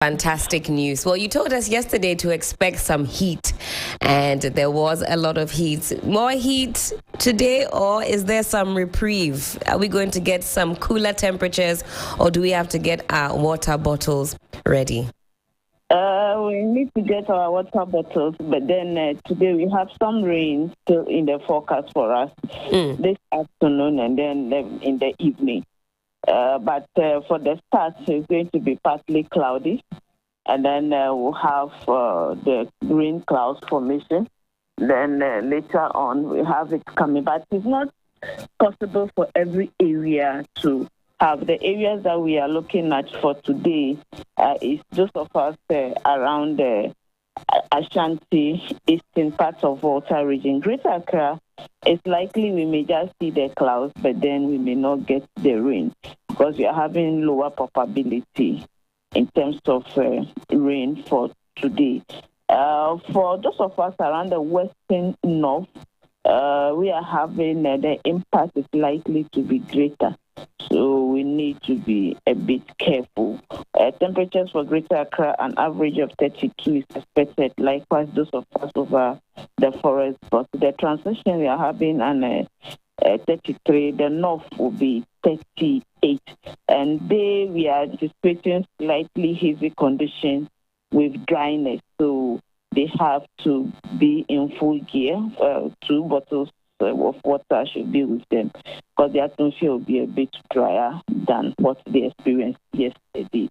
Fantastic news. Well, you told us yesterday to expect some heat, and there was a lot of heat. More heat today, or is there some reprieve? Are we going to get some cooler temperatures, or do we have to get our water bottles ready? We need to get our water bottles, but then today we have some rain still in the forecast for us this afternoon and then in the evening. But for the start, it's going to be partly cloudy, and then we'll have the rain cloud formation. Then later on, we have it coming, but it's not possible for every area to have. The areas that we are looking at for today is those of us around the Ashanti, eastern part of Volta region. Greater Accra, it's likely we may just see the clouds, but then we may not get the rain because we are having lower probability in terms of rain for today. For those of us around the western north, we are having the impact is likely to be greater. So we need to be a bit careful. Temperatures for Greater Accra, an average of 32 is expected. Likewise, those of us over the forest. But the transition we are having and 33, the north will be 38. And we are anticipating slightly heavy conditions with dryness. So they have to be in full gear. 2 bottles of water should be with them because the atmosphere will be a bit drier than what they experienced yesterday.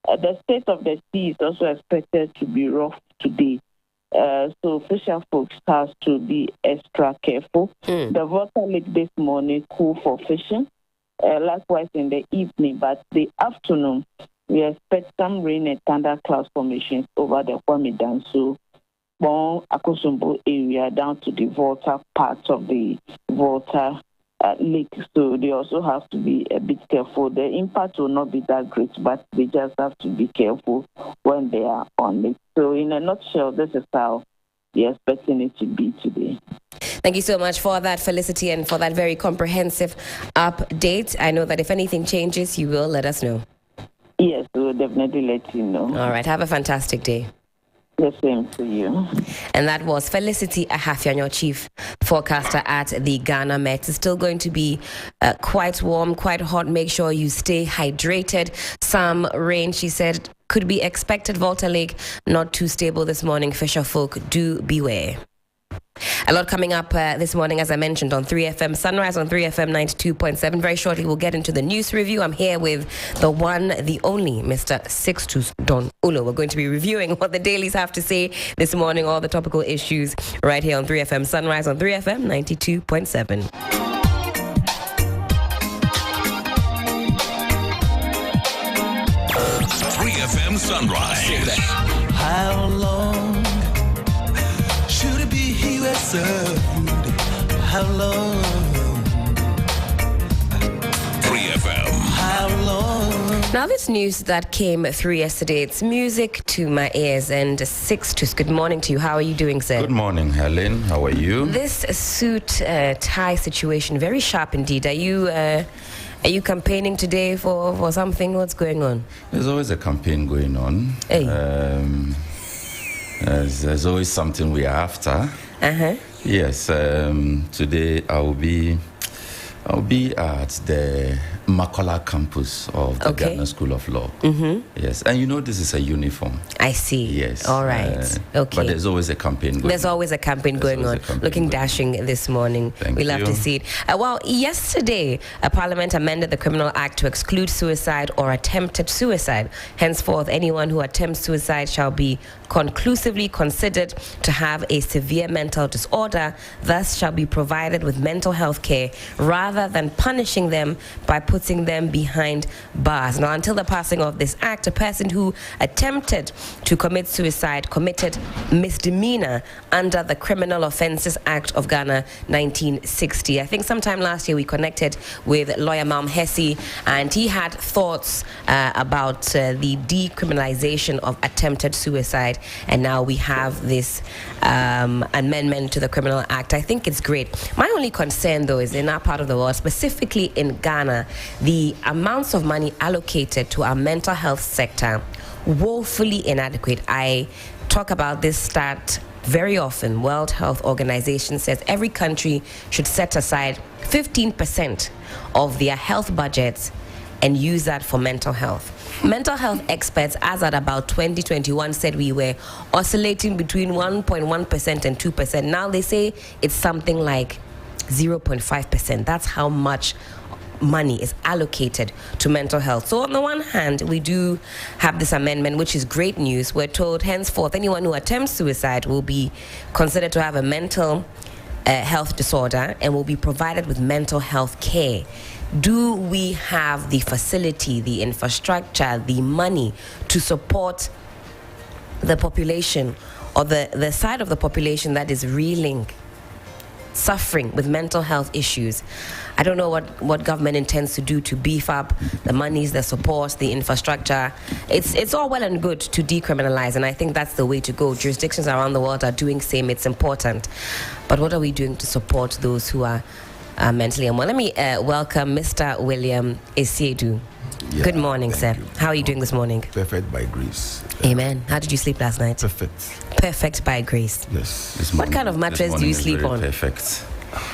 The state of the sea is also expected to be rough today. So fisher folks have to be extra careful. The water lake this morning cool for fishing. Likewise in the evening, but the afternoon we expect some rain and thunder cloud formations over the Kwame Dam. So Bon Akosombo area down to the Volta part of the Volta lake. So they also have to be a bit careful. The impact will not be that great, but they just have to be careful when they are on it. So in a nutshell, this is how we are expecting it to be today. Thank you so much for that, Felicity, and for that very comprehensive update. I know that if anything changes, you will let us know. Yes, we will definitely let you know. All right. Have a fantastic day. The same to you. And that was Felicity Ahafianyo, chief forecaster at the Ghana Met. It's still going to be quite warm, quite hot. Make sure you stay hydrated. Some rain, she said, could be expected. Volta Lake, not too stable this morning. Fisher folk, do beware. A lot coming up this morning, as I mentioned, on 3FM Sunrise on 3FM 92.7. Very shortly, we'll get into the news review. I'm here with the one, the only, Mr. Sixtus Don Ulo. We're going to be reviewing what the dailies have to say this morning, all the topical issues right here on 3FM Sunrise on 3FM 92.7. 3FM Sunrise. How long should it be here served? How long? 3FM. How long? Now, this news that came through yesterday, it's music to my ears. And Sixtus, good morning to you. How are you doing, sir? Good morning, Helen. How are you? This suit tie situation, very sharp indeed. Are you campaigning today for something? What's going on? There's always a campaign going on. Hey. There's always something we are after. Yes. Today I'll be at the Makola campus of the Ghana School of Law. Yes, and you know this is a uniform. I see. Yes. All right. Okay. But there's always a campaign going on. There's always a campaign going on. Looking dashing this morning. We love to see it. Well, yesterday, Parliament amended the Criminal Act to exclude suicide or attempted suicide. Henceforth, anyone who attempts suicide shall be conclusively considered to have a severe mental disorder, thus shall be provided with mental health care rather than punishing them by putting them behind bars. Now, until the passing of this act, a person who attempted to commit suicide committed misdemeanor under the Criminal Offences Act of Ghana 1960. I think sometime last year we connected with lawyer Malm Hesse, and he had thoughts about the decriminalization of attempted suicide, and now we have this amendment to the Criminal Act. I think it's great. My only concern, though, is in our part of the world, specifically in Ghana, the amounts of money allocated to our mental health sector woefully inadequate. I talk about this stat very often. World Health Organization says every country should set aside 15% of their health budgets and use that for mental health. Mental health experts, as at about 2021, said we were oscillating between 1.1% and 2%. Now they say it's something like 0.5%. That's how much money is allocated to mental health. So on the one hand, we do have this amendment, which is great news. We're told henceforth anyone who attempts suicide will be considered to have a mental health disorder and will be provided with mental health care. Do we have the facility, the infrastructure, the money to support the population, or the side of the population that is reeling, suffering with mental health issues? I don't know what government intends to do to beef up the monies, the supports, the infrastructure. It's all well and good to decriminalize, and I think that's the way to go. Jurisdictions around the world are doing same. It's important. But what are we doing to support those who are mentally unwell? Let me welcome Mr. William Esiedu. Yeah, good morning, sir. You. How are you doing this morning? Perfect by grace. Amen. How did you sleep last night? Perfect. Perfect by grace. Yes. What kind of mattress do you sleep on? Perfect.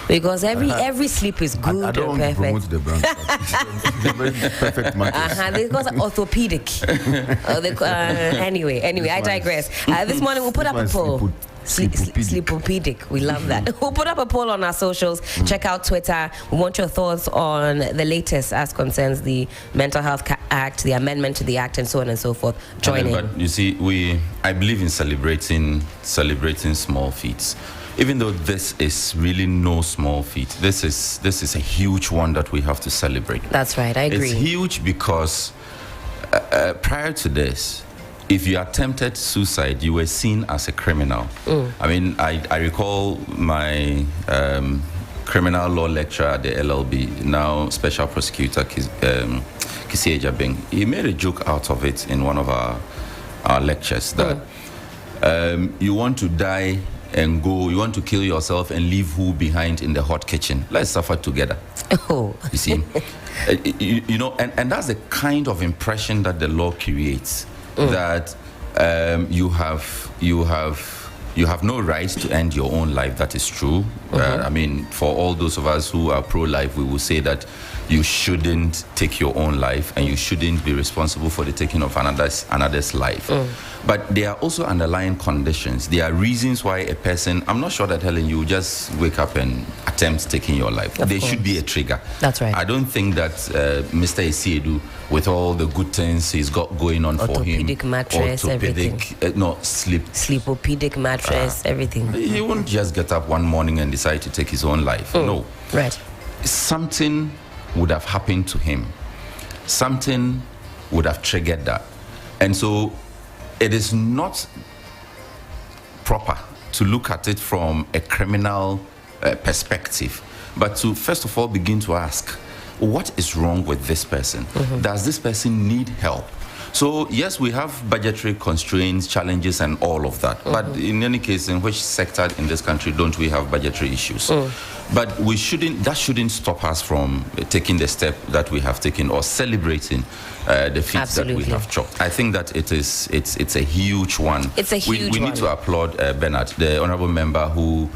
Because every sleep is good I don't and perfect. Promote the brand. It's a very perfect mattress. They call it orthopedic. Anyway, I digress. This morning we'll put up a poll. Sleepopedic. We love that. We'll put up a poll on our socials. Check out Twitter. We want your thoughts on the latest as concerns the Mental Health Act, the amendment to the Act, and so on and so forth. Join in. But you see, I believe in celebrating small feats. Even though this is really no small feat, this is a huge one that we have to celebrate. That's right. I agree. It's huge because prior to this, if you attempted suicide, you were seen as a criminal. I mean, I recall my criminal law lecturer at the LLB, now Special Prosecutor Kisi Ejabeng. He made a joke out of it in one of our lectures that you want to die and go, you want to kill yourself and leave who behind in the hot kitchen? Let's suffer together. Oh. You see? you know, and that's the kind of impression that the law creates. That you have no right to end your own life. That is true. I mean, for all those of us who are pro-life, we will say that you shouldn't take your own life and you shouldn't be responsible for the taking of another's life. But there are also underlying conditions. There are reasons why a person, I'm not sure that, Helen, you just wake up and attempt taking your life. There should be a trigger. That's right. I don't think that Mr. Esiedu, with all the good things he's got going on for him, orthopedic mattress, everything. Sleepopedic mattress, everything. He won't just get up one morning and decide to take his own life. No. Right. Something would have happened to him. Something would have triggered that. And so it is not proper to look at it from a criminal perspective, but to first of all begin to ask, what is wrong with this person? Does this person need help? So yes, we have budgetary constraints, challenges, and all of that. But in any case, in which sector in this country don't we have budgetary issues? But that shouldn't stop us from taking the step that we have taken or celebrating the feats that we have chalked. I think that it's a huge one. It's a huge one. We need to applaud Bernard, the honourable member who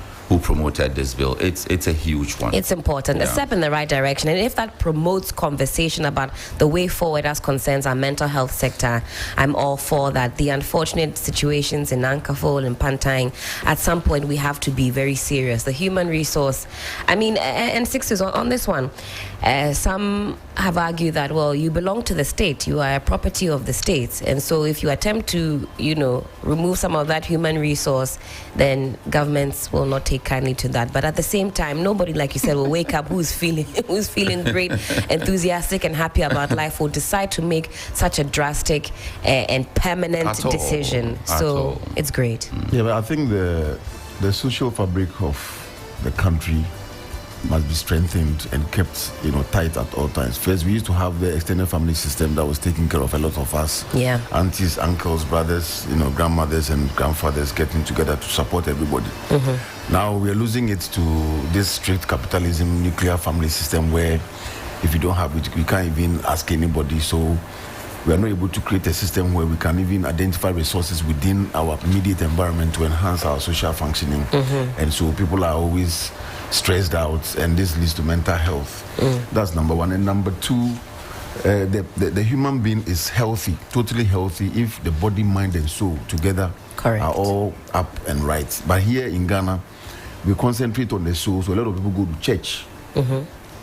promoted this bill. It's a huge one. It's important. A step in the right direction. And if that promotes conversation about the way forward as concerns our mental health sector, I'm all for that. The unfortunate situations in Ankafol and Pantang, at some point we have to be very serious. The human resource, I mean, and Sixtus, on this one, some have argued that, well, you belong to the state. You are a property of the state. And so if you attempt to, remove some of that human resource, then governments will not take kindly to that. But at the same time, nobody, like you said, will wake up who's feeling great, enthusiastic and happy about life will decide to make such a drastic and permanent decision. So it's great. Yeah, but I think the social fabric of the country must be strengthened and kept, tight at all times. First, we used to have the extended family system that was taking care of a lot of us. Yeah. Aunties, uncles, brothers, grandmothers and grandfathers getting together to support everybody. Now we are losing it to this strict capitalism, nuclear family system where if you don't have it, you can't even ask anybody. So we are not able to create a system where we can even identify resources within our immediate environment to enhance our social functioning. And so people are always stressed out, and this leads to mental health. That's number one. And number two, the human being is healthy, totally healthy, if the body, mind, and soul together are all up and right. But here in Ghana, we concentrate on the soul, so a lot of people go to church.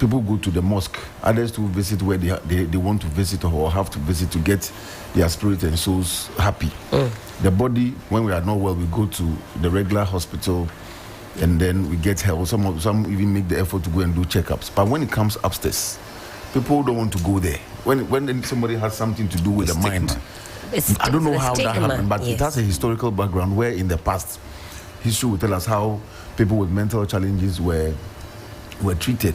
People go to the mosque. Others to visit where they want to visit or have to visit to get their spirit and souls happy. The body, when we are not well, we go to the regular hospital, and then we get help. Some even make the effort to go and do checkups. But when it comes upstairs, people don't want to go there. When somebody has something to do with the mind, I don't know how that happened, but it has a historical background where in the past, history will tell us how people with mental challenges were treated.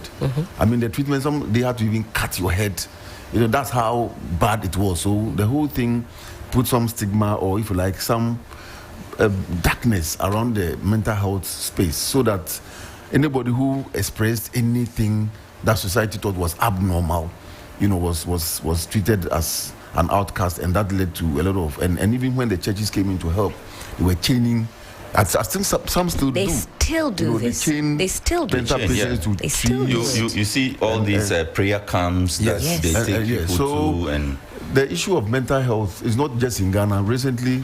I mean, the treatment, they had to even cut your head. That's how bad it was. So the whole thing put some stigma, or if you like, some darkness around the mental health space, so that anybody who expressed anything that society thought was abnormal, was treated as an outcast, and that led to a lot of, and even when the churches came in to help, they were chaining. I think some still do. They still do this. They still do. They still do. You see all these prayer camps that they take people to. And the issue of mental health is not just in Ghana. Recently,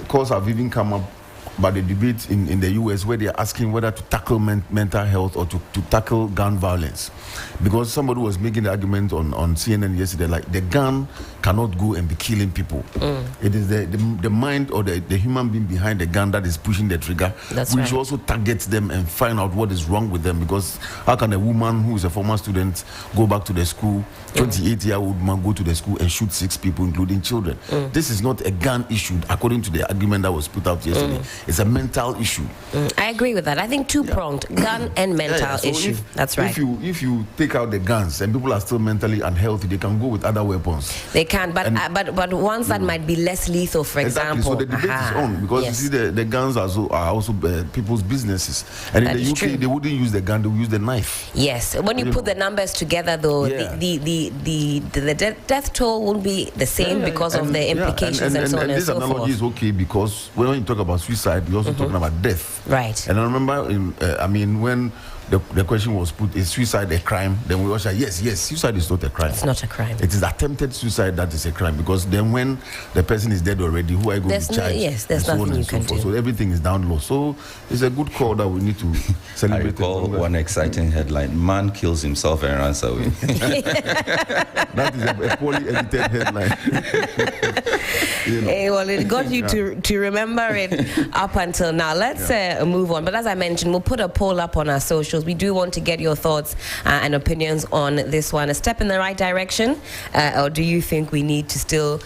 calls have even come up by the debate in the US, where they are asking whether to tackle mental health or to tackle gun violence. Because somebody was making the argument on CNN yesterday, like the gun cannot go and be killing people. It is the mind or the human being behind the gun that is pushing the trigger. We should also target them and find out what is wrong with them, because how can a woman who is a former student go back to the school, 28-year-old man go to the school and shoot 6 people, including children? This is not a gun issue, according to the argument that was put out yesterday. It's a mental issue. I agree with that. I think two-pronged, gun and mental issue. That's right. If you take out the guns and people are still mentally unhealthy, they can go with other weapons. They can, but ones that might be less lethal, for example. So the debate is on, because you see the guns are also people's businesses. And in the UK, they wouldn't use the gun; they would use the knife. Yes. When you put the numbers together, though, the death toll won't be the same because of the implications and so on and so forth. This analogy is okay, because when you talk about suicide, you're also talking about death. Right. And I remember, when the question was put, is suicide a crime? Then we all said, yes, suicide is not a crime. It's not a crime. It is attempted suicide that is a crime, because then when the person is dead already, who are you going to charge? There's nothing you can do. So everything is down low. So it's a good call that we need to celebrate. I recall one exciting headline: man kills himself and runs away. That is a poorly edited headline. Hey, well, it got you to remember it up until now. Let's move on. But as I mentioned, we'll put a poll up on our socials. We do want to get your thoughts and opinions on this one. A step in the right direction, or do you think we need to still,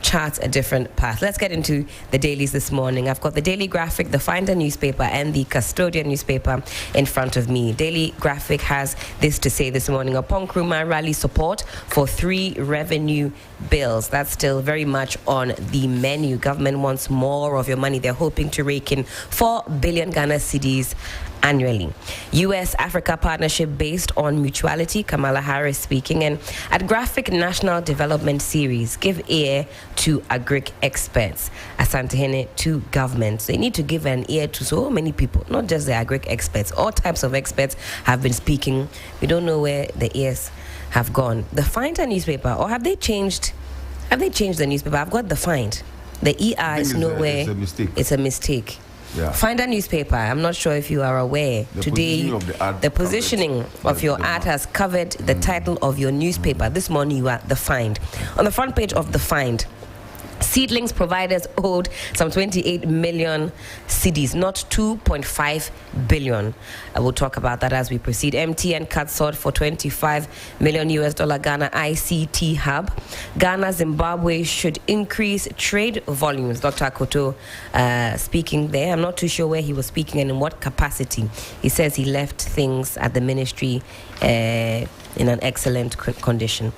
chart a different path? Let's get into the dailies this morning. I've got the Daily Graphic, the Finder newspaper, and the Custodian newspaper in front of me. Daily Graphic has this to say this morning: upon Nkrumah rally support for 3 revenue bills. That's still very much on the menu. Government wants more of your money. They're hoping to rake in 4 billion Ghana cedis annually. U.S.-Africa partnership based on mutuality, Kamala Harris speaking. And at Graphic National Development Series, give ear to agric experts. Asantehene to governments. They need to give an ear to so many people, not just the agric experts. All types of experts have been speaking. We don't know where the ears have gone. The Finder newspaper, or have they changed the newspaper? I've got the Find. The ER is nowhere. It's a mistake. It's a mistake. Yeah. Finder newspaper, I'm not sure if you are aware. Today, the positioning of your ad has covered the title of your newspaper. This morning, you are the Find. On the front page of the Find, seedlings providers owed some 28 million cedis, not 2.5 billion. I will talk about that as we proceed. MTN cuts sort for $25 million Ghana ICT hub. Ghana, Zimbabwe should increase trade volumes. Dr. Akoto speaking there. I'm not too sure where he was speaking and in what capacity. He says he left things at the ministry in an excellent condition.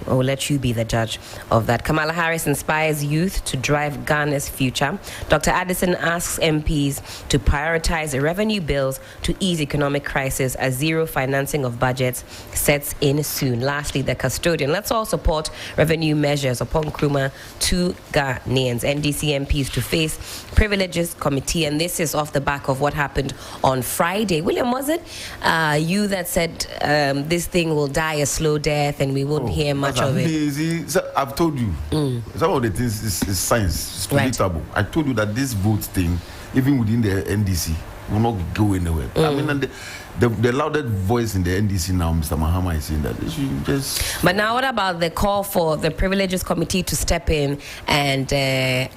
I'll let you be the judge of that. Kamala Harris inspires youth to drive Ghana's future. Dr. Addison asks MPs to prioritize revenue bills to ease economic crisis as zero financing of budgets sets in soon. Lastly, the custodian. Let's all support revenue measures upon Nkrumah to Ghanaians. NDC MPs to face Privileges Committee, and this is off the back of what happened on Friday. William, was it you that said this thing will die a slow death and we won't hear much of it? I've told you, some of the things is science, it's predictable. Right. I told you that this vote thing, even within the NDC, will not go anywhere. I mean, and the loudest voice in the NDC now, Mr. Mahama, is saying that they should just... But now what about the call for the Privileges Committee to step in and...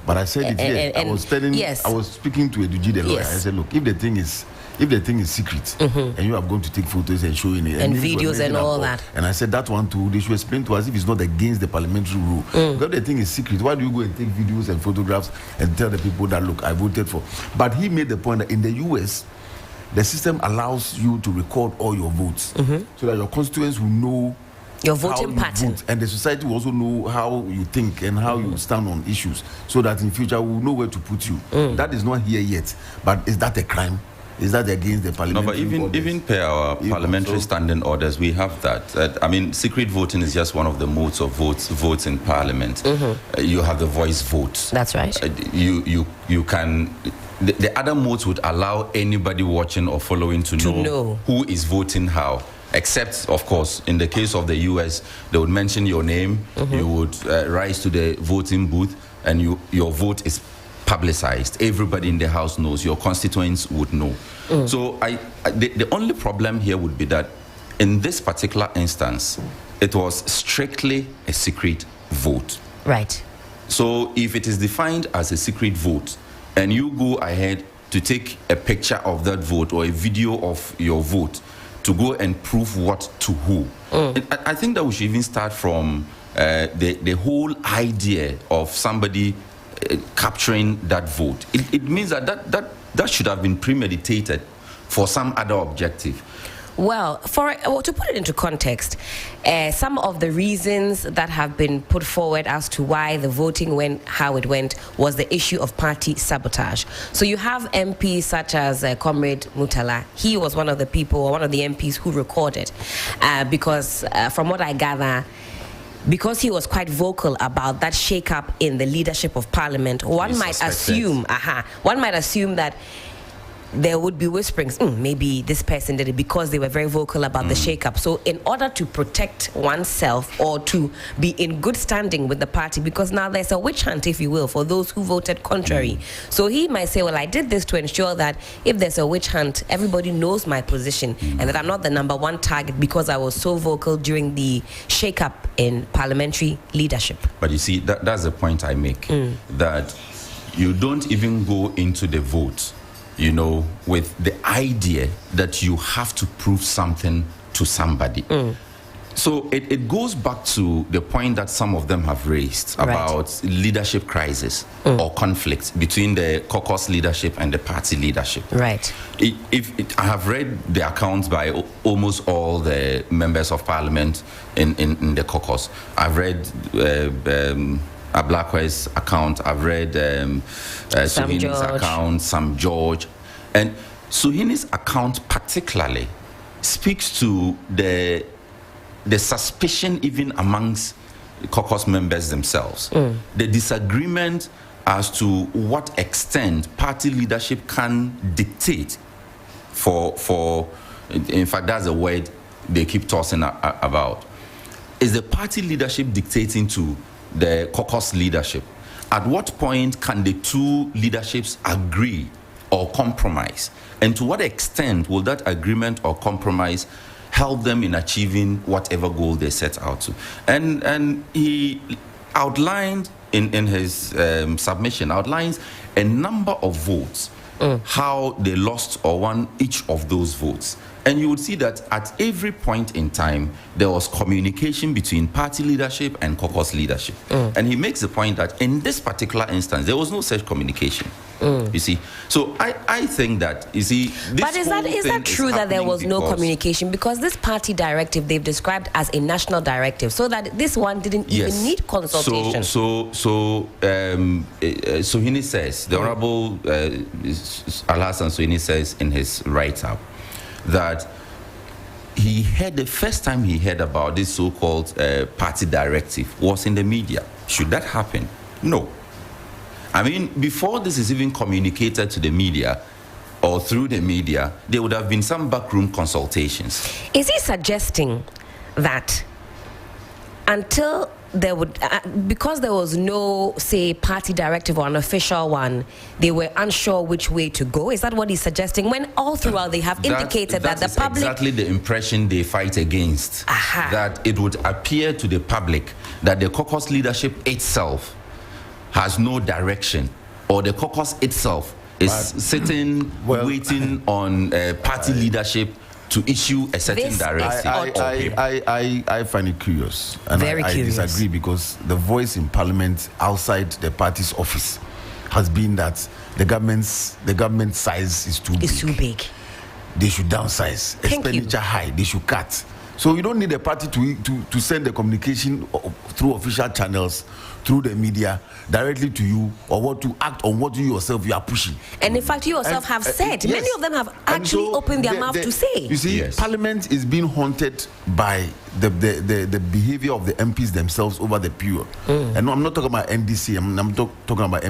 but I said it here. I was telling... Yes. I was speaking to Eduji, the lawyer. Yes. I said, look, if the thing is secret, and you are going to take photos and showing it, and videos and all that, and I said that one too, they should explain to us if it's not against the parliamentary rule. Because the thing is secret, why do you go and take videos and photographs and tell the people that, look, I voted for? But he made the point that in the US, the system allows you to record all your votes, so that your constituents will know your voting pattern, and the society will also know how you think and how you stand on issues, so that in future we'll know where to put you. That is not here yet, but is that a crime? Is that against the parliamentary orders? No, but even per our parliamentary standing orders, we have that. I mean, secret voting is just one of the modes of votes in parliament. You have the voice vote. That's right. You can... The other modes would allow anybody watching or following to know who is voting how. Except, of course, in the case of the US, they would mention your name, you would rise to the voting booth, and your vote is publicized. Everybody in the house knows. Your constituents would know. So the only problem here would be that in this particular instance, it was strictly a secret vote. Right. So if it is defined as a secret vote, and you go ahead to take a picture of that vote or a video of your vote to go and prove what to who, I think that we should even start from the whole idea of somebody capturing that vote. It means that should have been premeditated for some other objective. Well, to put it into context, some of the reasons that have been put forward as to why the voting went how it went was the issue of party sabotage. So you have MPs such as Comrade Mutala. He was one of the people, or one of the MPs who recorded, because from what I gather, because he was quite vocal about that shake-up in the leadership of Parliament, one might assume that there would be whisperings, maybe this person did it because they were very vocal about the shake-up. So in order to protect oneself or to be in good standing with the party, because now there's a witch hunt, if you will, for those who voted contrary. So he might say, well, I did this to ensure that if there's a witch hunt, everybody knows my position and that I'm not the number one target because I was so vocal during the shake-up in parliamentary leadership. But you see, that's the point I make, that you don't even go into the vote, with the idea that you have to prove something to somebody. So it goes back to the point that some of them have raised about leadership crisis or conflict between the caucus leadership and the party leadership. Right. I have read the accounts by almost all the members of parliament in the caucus. I've read Ablakwe's account, I've read Suhini's account, Sam George. And Suhini's account particularly speaks to the suspicion even amongst caucus members themselves. The disagreement as to what extent party leadership can dictate for in fact, that's a word they keep tossing about. Is the party leadership dictating to the caucus leadership? At what point can the two leaderships agree or compromise? And to what extent will that agreement or compromise help them in achieving whatever goal they set out to? And he outlined in his submission, outlines a number of votes, how they lost or won each of those votes. And you would see that at every point in time, there was communication between party leadership and caucus leadership. And he makes the point that in this particular instance, there was no such communication. You see, so I think that, you see, this but is that true that there was no communication? Because this party directive they've described as a national directive, so that this one didn't even need consultation. So Sohini says, the Honorable Alhassan Sohini says in his write-up that the first time he heard about this so-called party directive was in the media. Should that happen? No. I mean, before this is even communicated to the media or through the media, there would have been some backroom consultations. Is he suggesting that until there would, because there was no, say, party directive or an official one, they were unsure which way to go? Is that what he's suggesting? When all throughout they have indicated that the public... That's exactly the impression they fight against. That it would appear to the public that the caucus leadership itself has no direction, or the caucus itself is sitting, waiting on party leadership to issue a certain directive. I find it curious, and Very curious. I disagree, because the voice in Parliament outside the party's office has been that the government size is too big. It's too big. They should downsize. Expenditure high. They should cut. So you don't need a party to send the communication through official channels, through the media, directly to you, or what to act on what you yourself you are pushing. And in fact, you yourself have said, many of them have actually opened their mouth to say. You see, Parliament is being haunted by the behavior of the MPs themselves over the period. And I'm not talking about NDC, I'm talking about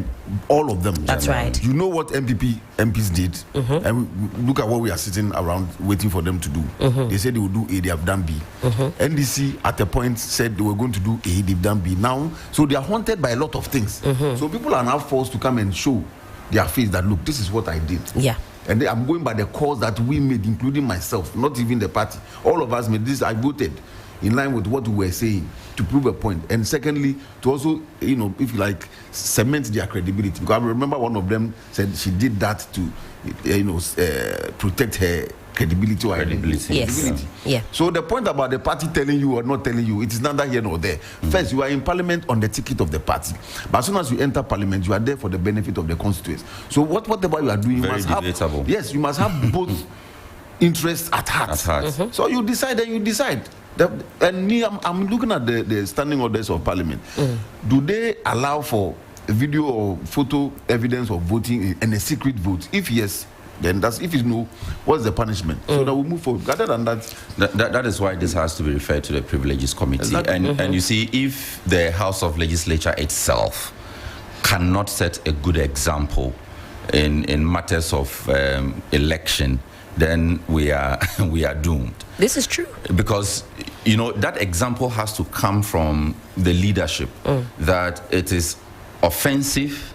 all of them. That's right. You know what MPs did, and look at what we are sitting around waiting for them to do. They said they would do A, they have done B. NDC at a point said they were going to do A, they've done B. Now, so they are haunted by a lot of things. So people are now forced to come and show their face that, look, this is what I did. Yeah. And I'm going by the calls that we made, including myself, not even the party. All of us made this. I voted in line with what we were saying to prove a point. And secondly, to also, if you like, cement their credibility. Because I remember one of them said she did that to, protect her credibility or credibility. Yes. Yeah. So the point about the party telling you or not telling you, it is neither here nor there. First, you are in Parliament on the ticket of the party. But as soon as you enter Parliament, you are there for the benefit of the constituents. So whatever you are doing, you must have. Yes, you must have both interests at heart. So you decide and you decide. And me, I'm looking at the standing orders of Parliament. Do they allow for video or photo evidence of voting and a secret vote? If yes, then that's, if it's no, what's the punishment? So that we move forward. Other than that is why this has to be referred to the Privileges Committee. Exactly. And you see, if the House of Legislature itself cannot set a good example in matters of election, then we are doomed. This is true. Because that example has to come from the leadership, that it is offensive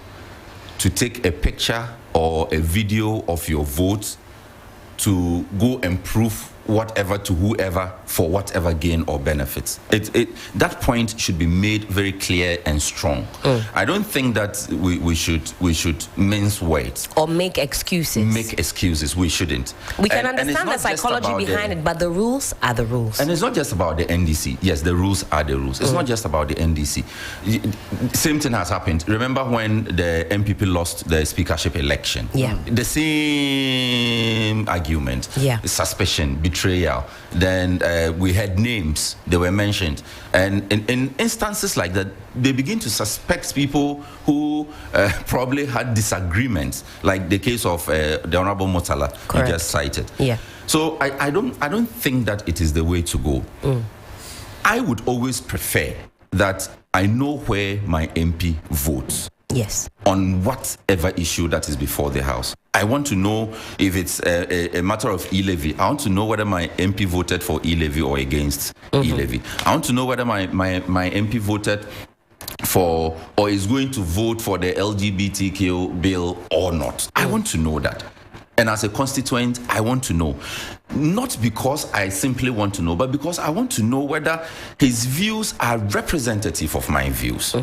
to take a picture or a video of your vote to go and prove whatever to whoever for whatever gain or benefits. That point should be made very clear and strong. I don't think that we should mince words or make excuses. We shouldn't. We can understand the psychology behind it, but the rules are the rules. And it's not just about the NDC. Yes, the rules are the rules. It's not just about the NDC. Same thing has happened. Remember when the MPP lost the speakership election? Yeah. The same argument. Yeah. Suspicion, betrayal. Then we had names, they were mentioned. And in instances like that, they begin to suspect people who probably had disagreements, like the case of the Honorable Motala you just cited. Yeah. So I don't think that it is the way to go. I would always prefer that I know where my MP votes. Yes. On whatever issue that is before the House. I want to know if it's a matter of e-levy. I want to know whether my MP voted for e-levy or against e-levy. I want to know whether my MP voted for or is going to vote for the LGBTQ bill or not. I want to know that. And as a constituent, I want to know. Not because I simply want to know, but because I want to know whether his views are representative of my views.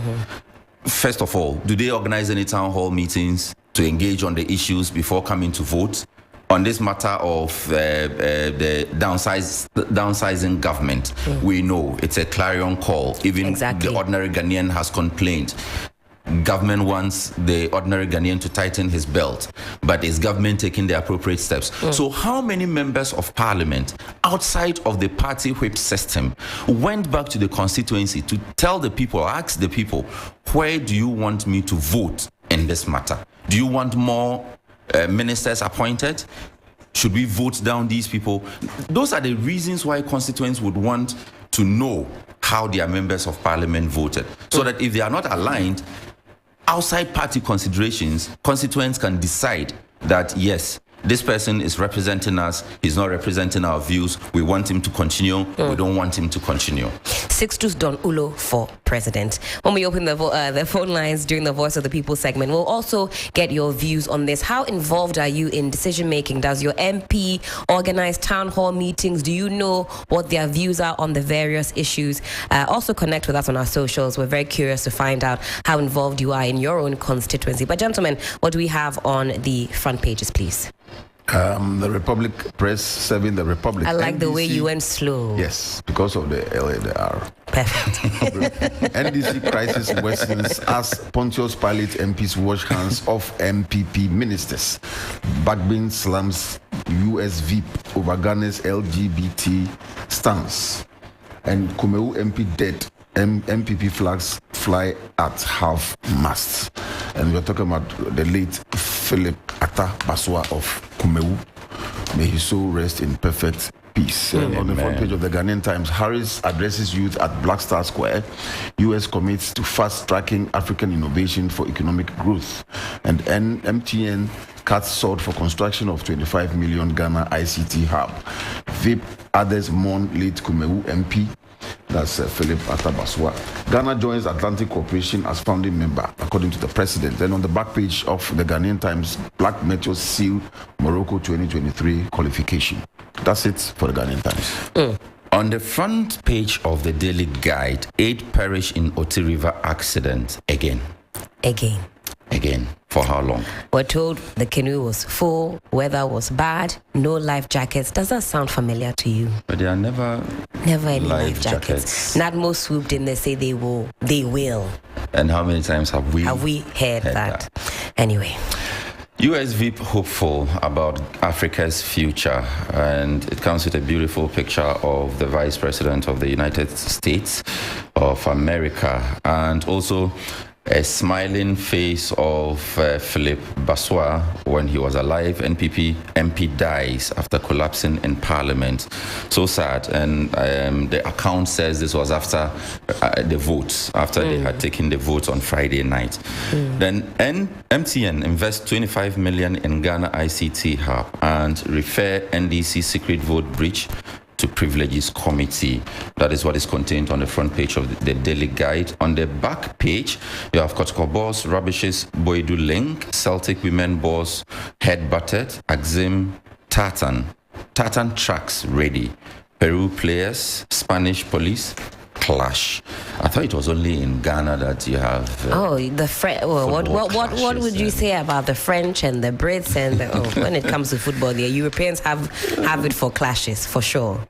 First of all, do they organize any town hall meetings to engage on the issues before coming to vote? on this matter of the downsizing government. We know it's a clarion call. Even the ordinary Ghanaian has complained. Government wants the ordinary Ghanaian to tighten his belt, but is government taking the appropriate steps? So how many members of parliament outside of the party whip system went back to the constituency to tell the people, ask the people, where do you want me to vote in this matter? Do you want more ministers appointed? Should we vote down these people? Those are the reasons why constituents would want to know how their members of parliament voted, so that if they are not aligned, outside party considerations, constituents can decide that, yes, this person is representing us, he's not representing our views, we want him to continue, we don't want him to continue. Sixtus Don Ulo for president. When we open the phone lines during the Voice of the People segment, we'll also get your views on this. How involved are you in decision making? Does your MP organize town hall meetings? Do you know what their views are on the various issues? Also connect with us on our socials. We're very curious to find out how involved you are in your own constituency. But gentlemen, what do we have on the front pages, please? The Republic Press serving the Republic. I like NDC, the way you went slow. Yes, because of the L and the R. Perfect. NDC crisis worsens as Pontius Pilate MPs wash hands of MPP ministers. Backbin slams US VIP over Ghana's LGBT stance. And Kumeu MP dead. MPP flags fly at half mast. And we're talking about the late Philip Atta Baswa of Kumeu. May his soul rest in perfect peace. And on the front page of the Ghanaian Times, Harris addresses youth at Black Star Square. US commits to fast-tracking African innovation for economic growth. And MTN cuts sought for construction of 25 million Ghana ICT hub. VIP others mourn late Kumeu MP. That's Philip Atabaswa. Ghana joins Atlantic Cooperation as founding member, according to the president. Then on the back page of the Ghanaian Times, Black Metals seal Morocco 2023 qualification. That's it for the Ghanaian Times. On the front page of the Daily Guide, 8 perish in Oti River accident again. Again. For how long? We're told the canoe was full, weather was bad, no life jackets. Does that sound familiar to you? But there are never any life jackets. NADMO swooped in, they say they will. And how many times have we heard that? Anyway. US VIP hopeful about Africa's future, and it comes with a beautiful picture of the Vice President of the United States of America, and also a smiling face of Philip Baswa when he was alive. NPP MP dies after collapsing in Parliament. So sad. And the account says this was after the votes, after they had taken the votes on Friday night. Then MTN invests 25 million in Ghana ICT hub and refer NDC secret vote breach to Privileges Committee. That is what is contained on the front page of the Daily Guide. On the back page, you have Kotoko boss rubbishes Boidu Link, Celtic women boss head-butted, Axim Tartan tracks ready, Peru players, Spanish police clash. I thought it was only in Ghana that you have. What would you say about the French and the Brits and when it comes to football? The Europeans have it for clashes for sure.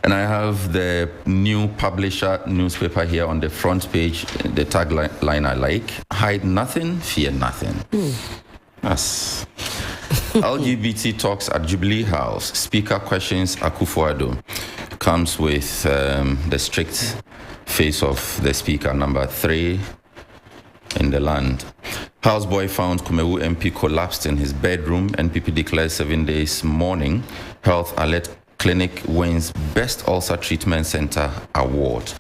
And I have the new publisher newspaper here on the front page. The tagline I like: hide nothing, fear nothing. Yes. LGBT talks at Jubilee House. Speaker questions Akufo-Addo. Comes with the strict face of the speaker, number 3 in the land. Houseboy found Kumeu MP collapsed in his bedroom. NPP declares 7 days mourning. Health Alert Clinic wins Best Ulcer Treatment Center Award.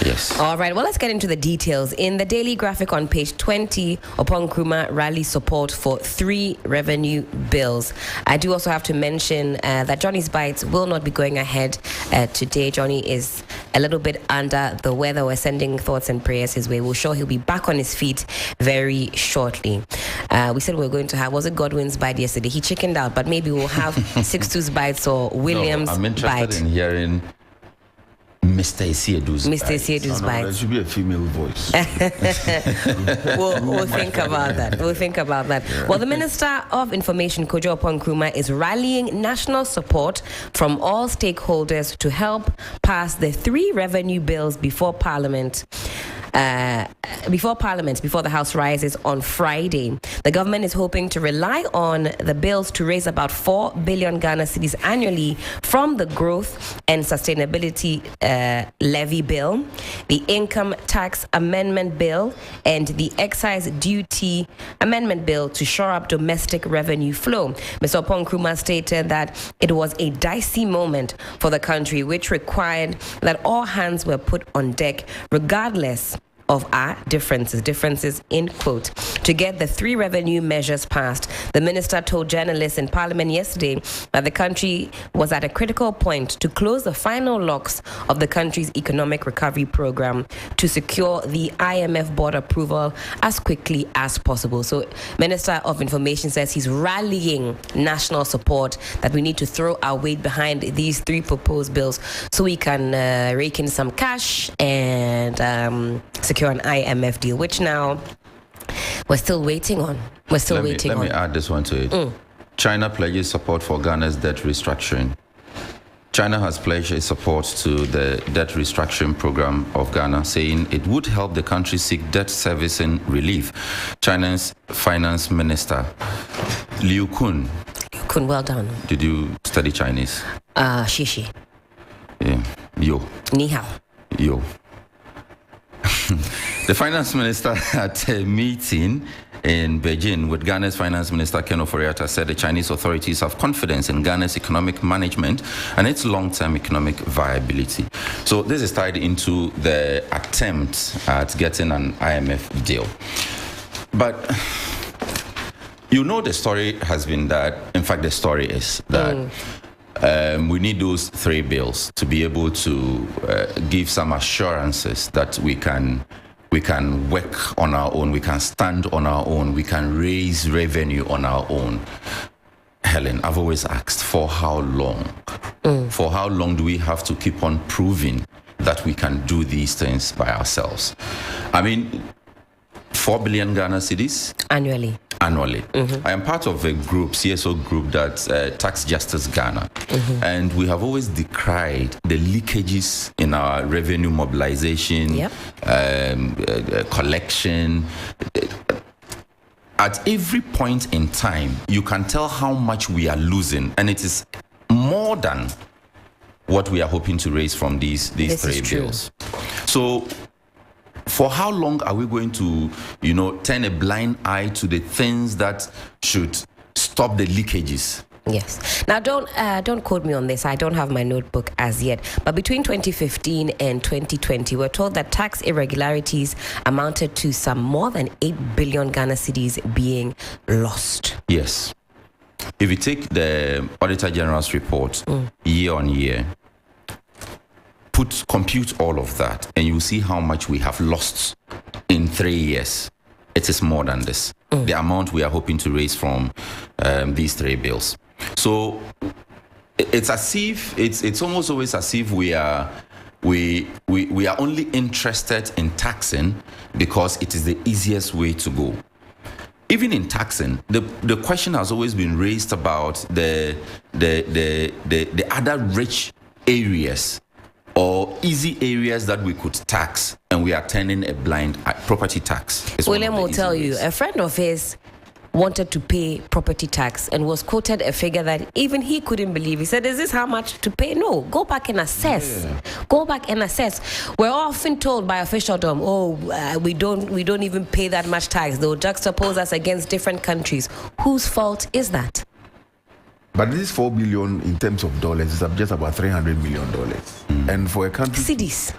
Yes. All right. Well, let's get into the details. In the daily graphic on page 20, Upon Nkrumah rally support for 3 revenue bills. I do also have to mention that Johnny's Bites will not be going ahead today. Johnny is a little bit under the weather. We're sending thoughts and prayers his way. We're sure he'll be back on his feet very shortly. We said we were going to have, was it Godwin's Bite yesterday? He chickened out, but maybe we'll have Sixtus Bites or William's Bite. I'm interested in hearing Mr. Isiedu's bite. There should be a female voice. we'll think about that. Yeah. Well, the Minister of Information, Kojo Oppong-Nkrumah, is rallying national support from all stakeholders to help pass the 3 revenue bills before Parliament. Before the House rises on Friday. The government is hoping to rely on the bills to raise about 4 billion Ghana cedis annually from the Growth and Sustainability Levy Bill, the Income Tax Amendment Bill, and the Excise Duty Amendment Bill to shore up domestic revenue flow. Mr. Oppong-Nkrumah stated that it was a dicey moment for the country, which required that all hands were put on deck, regardless of our differences in quote, to get the 3 revenue measures passed. The minister told journalists in Parliament yesterday that the country was at a critical point to close the final locks of the country's economic recovery program to secure the IMF board approval as quickly as possible. So, Minister of Information says he's rallying national support, that we need to throw our weight behind these 3 proposed bills so we can rake in some cash and secure an IMF deal, which now we're still waiting on. Let me add this one to it. China pledges support for Ghana's debt restructuring. China has pledged its support to the debt restructuring program of Ghana, saying it would help the country seek debt servicing relief. China's finance minister, Liu Kun. Well done. Did you study Chinese? Shishi. Yeah. Yo. Ni hao. Yo. The finance minister at a meeting in Beijing with Ghana's finance minister Ken Ofori-Atta said the Chinese authorities have confidence in Ghana's economic management and its long-term economic viability. So this is tied into the attempt at getting an IMF deal. But the story has been that, in fact, the story is that we need those 3 bills to be able to give some assurances that we can work on our own, we can stand on our own, we can raise revenue on our own. Helen, I've always asked, for how long? For how long do we have to keep on proving that we can do these things by ourselves? I mean, 4 billion Ghana cedis annually. I am part of a group, CSO group, that's Tax Justice Ghana. And we have always decried the leakages in our revenue mobilization, collection. At every point in time, you can tell how much we are losing, and it is more than what we are hoping to raise from these 3 bills. So, for how long are we going to, turn a blind eye to the things that should stop the leakages? Yes. Now, don't quote me on this. I don't have my notebook as yet. But between 2015 and 2020, we're told that tax irregularities amounted to some more than 8 billion Ghana cedis being lost. Yes. If you take the Auditor General's report year on year, compute all of that, and you see how much we have lost in 3 years. It is more than this. The amount we are hoping to raise from these 3 bills. So it's as if it's almost always as if we are only interested in taxing because it is the easiest way to go. Even in taxing, the question has always been raised about the other rich areas or easy areas that we could tax, and we are turning a blind eye. Property tax. William will tell you, a friend of his wanted to pay property tax and was quoted a figure that even he couldn't believe. He said, is this how much to pay? No, go back and assess. Go back and assess. We're often told by officialdom, we don't even pay that much tax. They'll juxtapose us against different countries. Whose fault is that? But this 4 billion in terms of dollars is just about $300 million. And for a country... Cedis.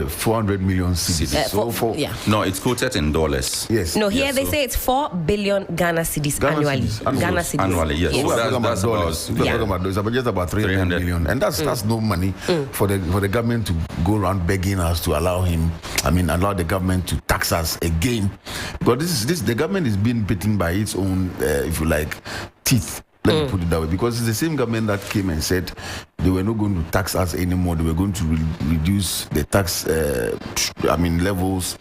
400 million cedis. No, it's quoted in dollars. Yes. No, here they say it's 4 billion Ghana cedis annually. Ghana cedis. Annually, yes. So that's about just about 300 million. And that's no money for the government to go around begging us to allow the government to tax us again. But the government is being bitten by its own, if you like, teeth. Let me put it that way, because it's the same government that came and said they were not going to tax us anymore. They were going to reduce the tax, levels,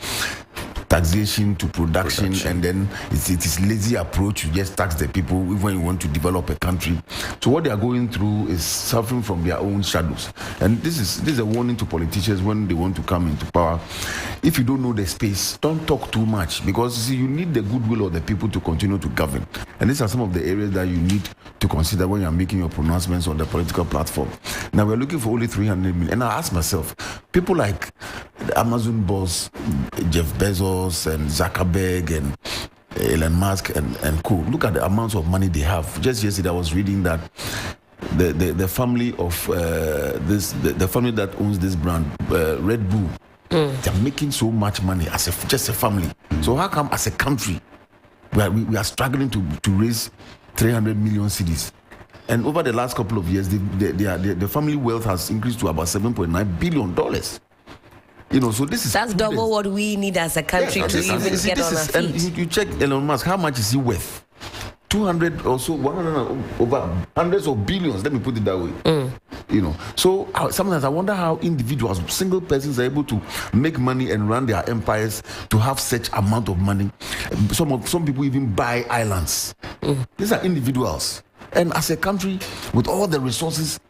taxation to production, and then it is lazy approach. You just tax the people when you want to develop a country. So what they are going through is suffering from their own shadows, and this is a warning to politicians when they want to come into power. If you don't know the space, don't talk too much, because you need the goodwill of the people to continue to govern. And these are some of the areas that you need to consider when you are making your pronouncements on the political platform. Now we're looking for only 300 million, and I ask myself, people like the Amazon boss Jeff Bezos and Zuckerberg and Elon Musk and co. Look at the amounts of money they have. Just yesterday, I was reading that the family of the family that owns this brand, Red Bull, they're making so much money as just a family. So how come as a country we are struggling to raise 300 million cedis? And over the last couple of years, the family wealth has increased to about $7.9 billion. So that's double what we need as a country to even get on our feet. And you check Elon Musk, how much is he worth? 200 or so, 100 over hundreds of billions. Let me put it that way. So sometimes I wonder how individuals, single persons, are able to make money and run their empires to have such amount of money. Some people even buy islands. These are individuals. And as a country, with all the resources,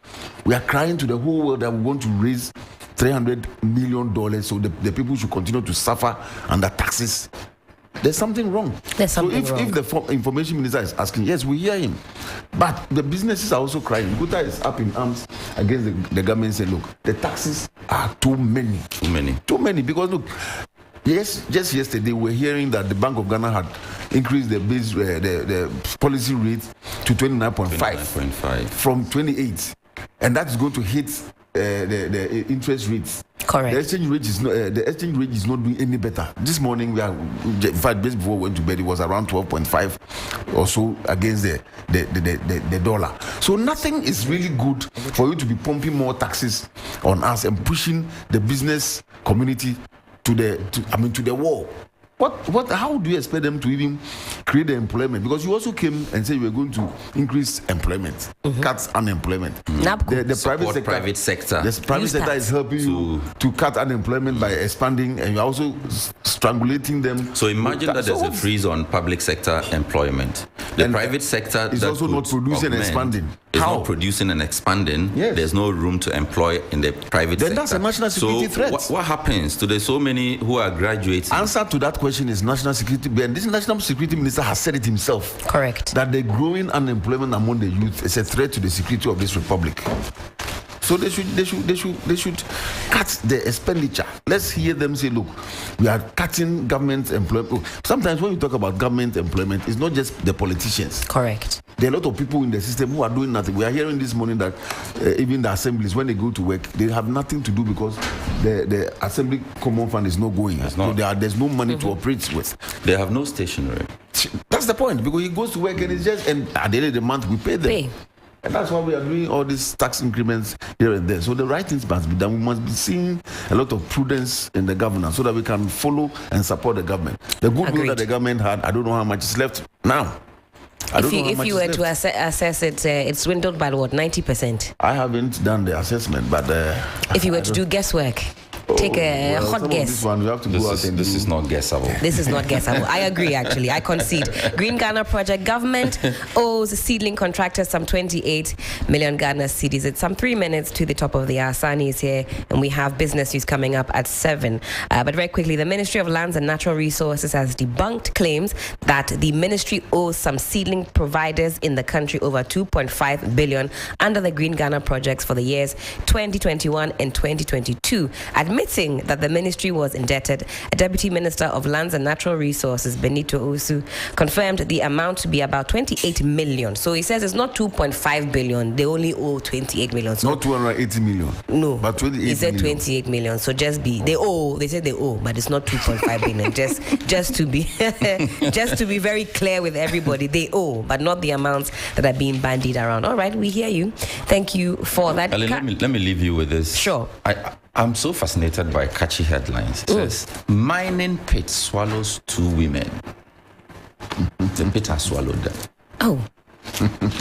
we are crying to the whole world that we want to raise $300 million so the people should continue to suffer under taxes. There's something wrong. If the information minister is asking, yes, we hear him. But the businesses are also crying. Guta is up in arms against the government, saying, look, the taxes are too many. Too many. Because look, yes, just yesterday we were hearing that the Bank of Ghana had increased the base the policy rate to 29.5 from 28, and that is going to hit the interest rates. Correct. The exchange rate is not doing any better. This morning in fact, just before we went to bed, it was around 12.5 or so against the dollar. So nothing is really good for you to be pumping more taxes on us and pushing the business community to the wall. How do you expect them to even create the employment? Because you also came and said you were going to increase employment, cut unemployment. The private sector is helping you to cut unemployment by expanding, and you're also strangulating them. So imagine that there's a freeze on public sector employment. The private sector is also not producing and expanding. It's not producing and expanding. Yes. There's no room to employ in the private sector. Then that's a national security threat. What happens to the so many who are graduating? Answer to that question is national security. And this national security minister has said it himself. Correct. That the growing unemployment among the youth is a threat to the security of this republic. So they should cut the expenditure. Let's hear them say, look, we are cutting government employment. Sometimes when you talk about government employment, it's not just the politicians. Correct. There are a lot of people in the system who are doing nothing. We are hearing this morning that even the assemblies, when they go to work, they have nothing to do because the assembly common fund is not going. There's no money to operate with. They have no stationery. That's the point, because he goes to work and it's just, and at the end of the month we pay them. And that's why we are doing all these tax increments here and there. So the right things must be done. We must be seeing a lot of prudence in the governance so that we can follow and support the government. The goodwill that the government had, I don't know how much is left now. If you were to assess it, it's dwindled by what, 90%? I haven't done the assessment, but if you were to do guesswork, take a hot guess. This one, we have to go out and this is not guessable. This is not guessable. I agree, actually. I concede. Green Ghana Project government owes seedling contractors some 28 million Ghana cedis. It's some 3 minutes to the top of the hour. Sani is here, and we have business news coming up at 7. But very quickly, the Ministry of Lands and Natural Resources has debunked claims that the ministry owes some seedling providers in the country over 2.5 billion under the Green Ghana projects for the years 2021 and 2022. Admitting that the ministry was indebted, a Deputy Minister of Lands and Natural Resources, Benito Osu, confirmed the amount to be about 28 million. So he says it's not 2.5 billion. They only owe 28 million. So not 280 million. No. But 28 He said million. 28 million. So they said they owe, but it's not 2.5 billion. Just to be just to be very clear with everybody, they owe, but not the amounts that are being bandied around. All right, we hear you. Thank you for that. Helen, let me leave you with this. Sure. I'm so fascinated by catchy headlines. It says, mining pit swallows 2 women. The pit has swallowed them. Oh.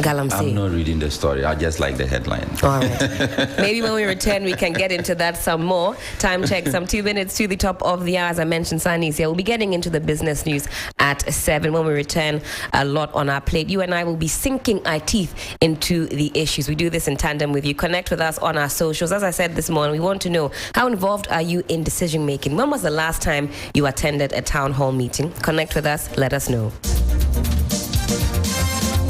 Galamsey. I'm not reading the story. I just like the headline. All right. Maybe when we return, we can get into that some more. Time check, some 2 minutes to the top of the hour. As I mentioned, Sunny's here. We'll be getting into the business news at 7. When we return, a lot on our plate. You and I will be sinking our teeth into the issues. We do this in tandem with you. Connect with us on our socials. As I said this morning, we want to know, how involved are you in decision making? When was the last time you attended a town hall meeting? Connect with us. Let us know.